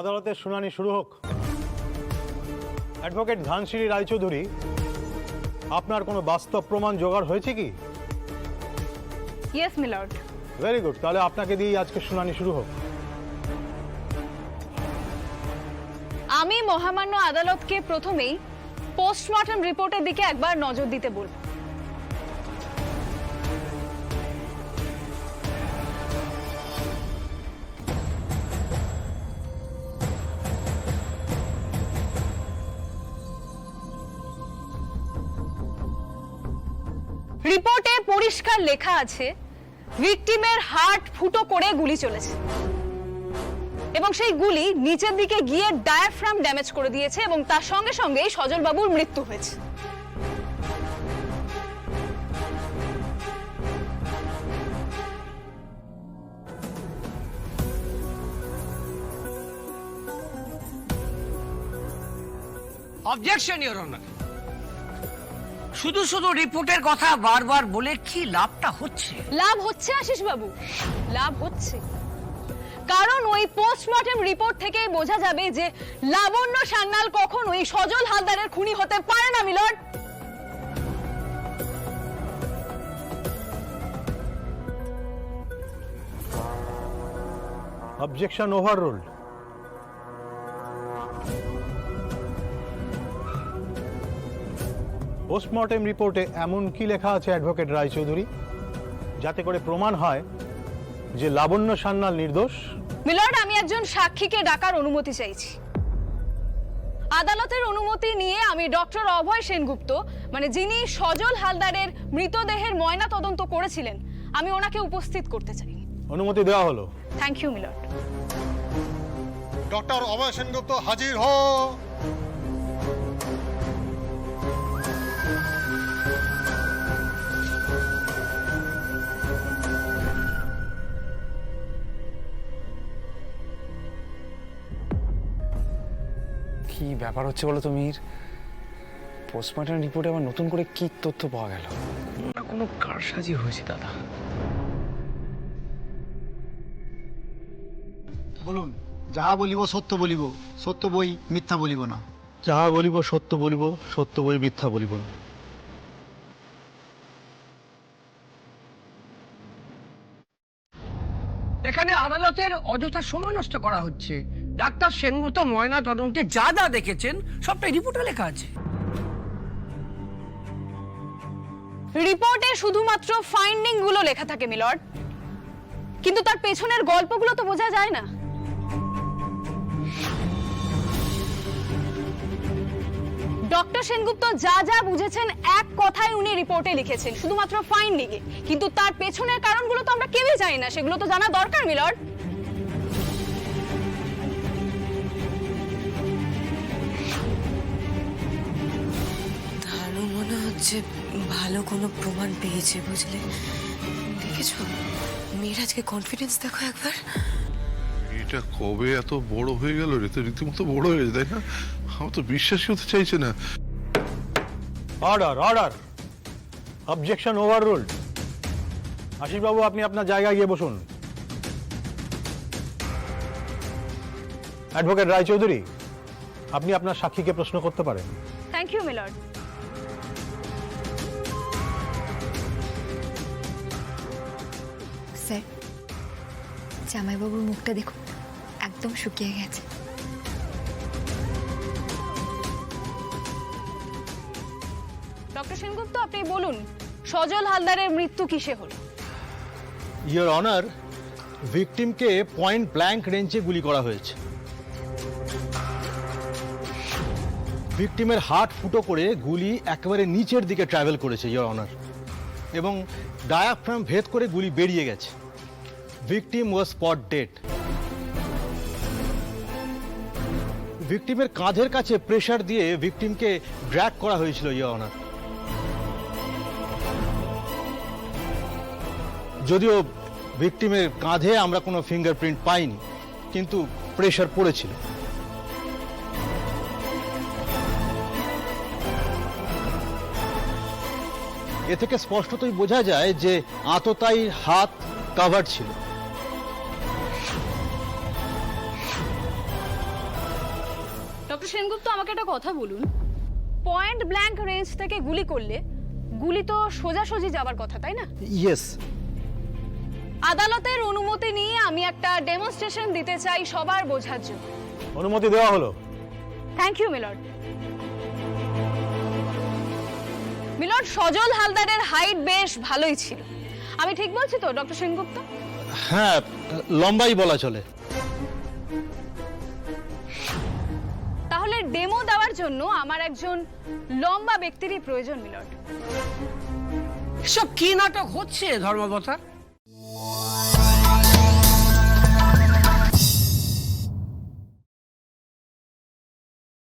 আদালতের শুনানি শুরু হোক। অ্যাডভোকেট ধানসিঁড়ি রায়চৌধুরী, আপনার কোনো বাস্তব প্রমাণ জোগাড় হয়েছে কি? Yes milord. ভেরি গুড, তাহলে আপনাকে দিয়েই আজকে শুনানি শুরু হোক। আমি মহামান্য আদালতকে প্রথমেই পোস্টমর্টম রিপোর্টের দিকে একবার নজর দিতে বলবো। রিপোর্টে পরিষ্কার লেখা আছে ভিকটিমের হার্ট ফুটো করে গুলি চলেছে এবং সেই গুলি নিচের দিকে গিয়ে ডায়াফ্রাম ড্যামেজ করে দিয়েছে এবং তার সঙ্গে সঙ্গেই সজল বাবুর মৃত্যু হয়েছে। Objection your honour. শুধু শুধু রিপোর্টের কথা বারবার বলে কি লাভটা হচ্ছে? লাভ হচ্ছে আশিস বাবু, লাভ হচ্ছে, কারণ ওই পোস্টমর্টম রিপোর্ট থেকে বোঝা যাবে যে লাবণ্য সান্যাল কখনোই সজল হালদারের খুনি হতে পারে না মিলর্ড। Objection overruled. পোস্টমর্টেম রিপোর্টে এমন কি লেখা আছে অ্যাডভোকেট রায়চৌধুরী যাতে করে প্রমাণ হয় যে লাবণ্য সান্যাল নির্দোষ? মিলর্ড, আমি একজন সাক্ষীকে ডাকার অনুমতি চাইছি। আদালতের অনুমতি নিয়ে আমি ডক্টর অভয় সেনগুপ্ত, মানে যিনি সজল হালদারের মৃতদেহের ময়না তদন্ত করেছিলেন, আমি ওনাকে উপস্থিত করতে চাই। অনুমতি দেওয়া হলো। Thank you milord. Doctor Abhay Sengupta হাজির হো। কি ব্যাপার হচ্ছে বলো তো মীর? পোস্টমর্টম রিপোর্টে আবার নতুন করে কি তথ্য পাওয়া গেল? কোনো কারসাজি হয়েছে দাদা? বলুন, যাহা বলিব সত্য বলিব, সত্য বই মিথ্যা বলিব না। যাহা বলিব সত্য বলিব, সত্য বই মিথ্যা বলিব না। এখানে আদালতের অযথা সময় নষ্ট করা হচ্ছে। ডাক্তার সেনগুপ্ত ময়না তদন্তে যা যা দেখেছেন সবটাই রিপোর্টে লেখা আছে। রিপোর্টে শুধুমাত্র ফাইন্ডিং গুলো লেখা থাকে মিলর্ড, কিন্তু তার পেছনের গল্পগুলো তো বোঝা যায় না। ডক্টর সেনগুপ্ত যা যা বুঝেছেন এক কথায় উনি রিপোর্টে লিখেছেন, শুধুমাত্র ফাইন্ডিং এ, কিন্তু তার পেছনের কারণগুলো তো আমরা কেউই জানি না, সেগুলো তো জানা দরকার মিলর্ড। ধানু মনে হচ্ছে ভালো কোনো প্রমাণ পেয়েছে, বুঝলে? দেখেছো মেয়েরাজকে কনফিডেন্স দেখো একবার। এটা কবে এত বড় হয়ে গেল রে? তো রীতিমতো বড় হয়ে যায়, তাই না? আমার তো বিশ্বাসই হতে চাইছে না। Order, order. Objection overruled. Ashis বাবু, আপনি আপনার জায়গায় গিয়ে বসুন। অ্যাডভোকেট রায়চৌধুরী, আপনি আপনার সাক্ষীকে প্রশ্ন করতে পারেন। Thank you milord. স্যার, জামাইবাবুর মুখটা দেখুন, একদম শুকিয়ে গেছে। ডক্টর সেনগুপ্ত, আপনি বলুন সজল হালদারের মৃত্যু কিসে হলো? ইয়োর অনার, ভিকটিমকে পয়েন্ট ব্ল্যাঙ্ক রেঞ্জে গুলি করা হয়েছে। ভিকটিমের হার্ট ফুটো করে গুলি একেবারে নিচের দিকে ট্রাভেল করেছে ইয়োর অনার, এবং ডায়াফ্রাম ভেদ করে গুলি বেরিয়ে গেছে। ভিকটিম ওয়াজ স্পট ডেড। ভিকটিমের কাঁধের কাছে প্রেসার দিয়ে ভিকটিমকে ড্র্যাগ করা হয়েছিল ইয়োর অনার। যদিও ভিকটিমের কাঁধে আমরা কোনো ফিঙ্গারপ্রিন্ট পাইনি, কিন্তু প্রেসার পড়েছিল। এ থেকে স্পষ্টতই বোঝা যায় যে আততায়ীর হাত কাভার ছিল। ডক্টর সেনগুপ্ত আমাকে একটা কথা বলুন, পয়েন্ট ব্ল্যাঙ্ক রেঞ্জ থেকে গুলি করলে গুলি তো সোজাসুজি যাবার কথা, তাই না? ইয়েস। আদালতের অনুমতি নিয়ে আমি একটা ডেমনস্ট্রেশন দিতে চাই সবার বোঝার জন্য। অনুমতি দেওয়া হলো। Thank you milord. Milord, Sajal হালদারের হাইট বেশ ভালোই ছিল, আমি ঠিক বলছি তো ডক্টর সেনগুপ্ত? হ্যাঁ, লম্বাই বলা চলে। তাহলে ডেমো দেওয়ার জন্য আমার একজন লম্বা ব্যক্তিরই প্রয়োজন মিলর্ড। সব কি নাটক হচ্ছে ধর্মবতার?